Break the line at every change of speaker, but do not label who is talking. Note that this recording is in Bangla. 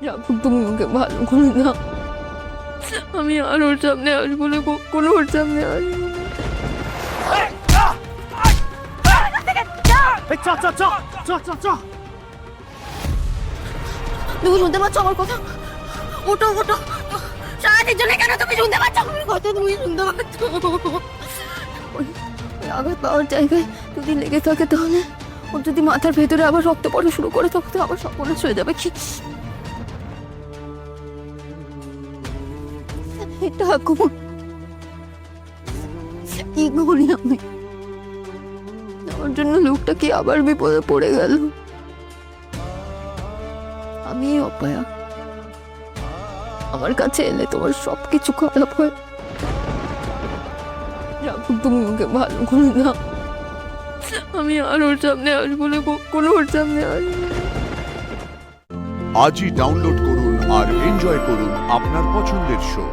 রাখুন, তুমি ওকে ভালো করে দাও। আমি আর ওর সামনে আসবো না, কখনো ওর সামনে আসবো না। তুমি শুনতে পাচ্ছ আমার কথা? ওটো ওটো, সারাদিন জন্য কেন তুমি শুনতে পাচ্ছ আমার কথা? তুমি শুনতে পাচ্ছ? ওই আঘাত পাওয়ার জায়গায় যদি লেগে থাকে, তাহলে ওর যদি মাথার ভেতরে আবার রক্ত পড়া শুরু করে, তখন তো আবার সর্বনাশ হয়ে যাবে। কি এটা কি করি আমি? আমার জন্য লোকটা কি আবার বিপদে পড়ে গেল? আমি অপায়া, আমার কাছে এলে তোমার সবকিছু খারাপ হয়। রাখুন, তুমি ওকে ভালো করে দাও। আমি আর ওর সামনে আসবো না, কখনো ওর সামনে আসবো না।
আজই ডাউনলোড করুন আর এনজয় করুন আপনার পছন্দের শো।